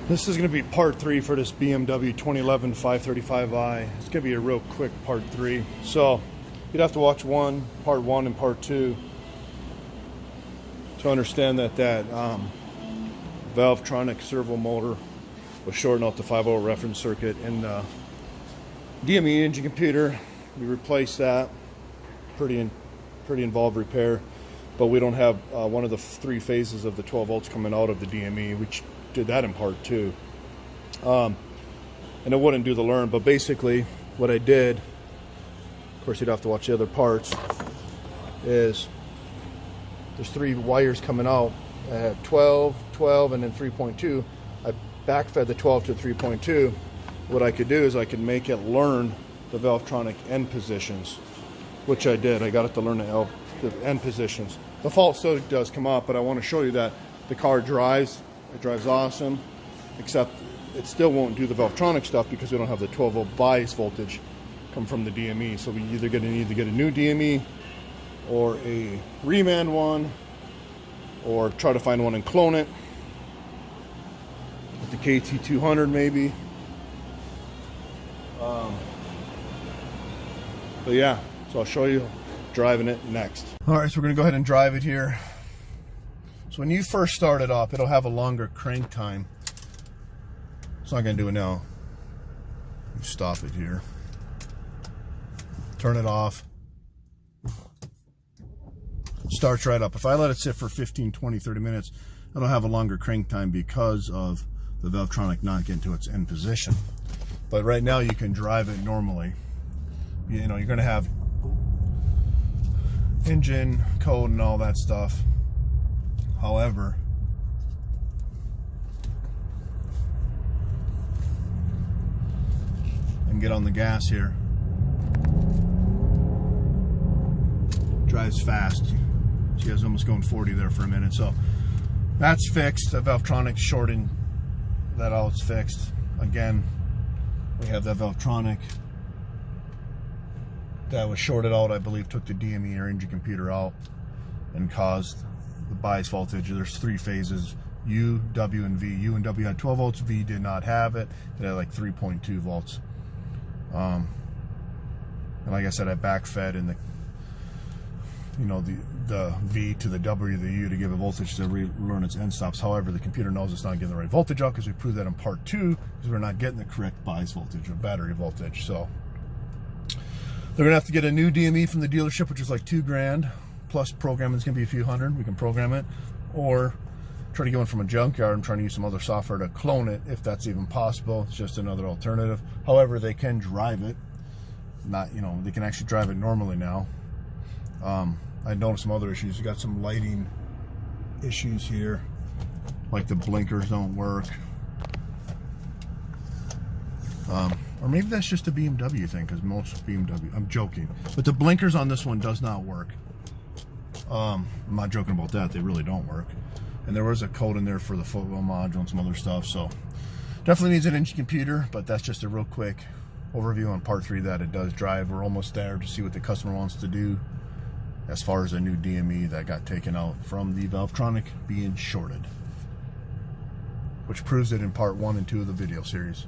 This is going to be part 3 for this BMW 2011 535i. It's going to be a real quick part 3. So you'd have to watch part 1 and part 2 to understand that Valvetronic servo motor was shorting out the 5-volt reference circuit in the DME engine computer. We replaced that. Pretty involved repair, but we don't have one of the 3 phases of the 12 volts coming out of the DME, which did that in part 2. And it wouldn't do the learn, but basically what I did, of course you'd have to watch the other parts, is there's 3 wires coming out. I had 12, and then 3.2. I backfed the 12 to 3.2. What I could do is I could make it learn the Valvetronic end positions, which I did. I got it to learn the end positions. The fault still does come up, but I want to show you that the car drives. It drives awesome, except it still won't do the Valvetronic stuff because we don't have the 12 volt bias voltage come from the DME. So we either get a new DME or a reman one, or try to find one and clone it with the KT200 maybe. But yeah, so I'll show you driving it next. All right, so we're gonna go ahead and drive it here. So when you first start it up, it'll have a longer crank time. It's not gonna do it now. Stop it here. Turn it off. Starts right up. If I let it sit for 15, 20, 30 minutes, it'll have a longer crank time because of the Valvetronic not getting to its end position. But right now you can drive it normally. You know, you're gonna have engine code and all that stuff. However, and get on the gas here. Drives fast. See, I was almost going 40 there for a minute. So that's fixed. The Valvetronic shorting that out, it's fixed. Again, we have that Valvetronic that was shorted out, I believe, took the DME or engine computer out and caused the bias voltage. There's 3 phases, U, W, and V. U and W had 12 volts, V did not have it. It had like 3.2 volts. And like I said, I backfed in the V to the W to the U to give it voltage to learn its end stops. However, the computer knows it's not getting the right voltage out because we proved that in part 2, because we're not getting the correct bias voltage or battery voltage. So they're gonna have to get a new DME from the dealership, which is like $2 grand. Plus programming is gonna be a few hundred. We can program it, or try to get one from a junkyard. I'm trying to use some other software to clone it, if that's even possible. It's just another alternative. However, they can drive it. They can actually drive it normally now. I noticed some other issues. You got some lighting issues here, like the blinkers don't work. Or maybe that's just a BMW thing, because most BMW, I'm joking, but the blinkers on this one does not work. I'm not joking about that, they really don't work. And there was a code in there for the footwell module and some other stuff, so definitely needs an engine computer, but that's just a real quick overview on part 3 that it does drive. We're almost there to see what the customer wants to do as far as a new DME that got taken out from the Valvetronic being shorted, which proves it in part 1 and 2 of the video series.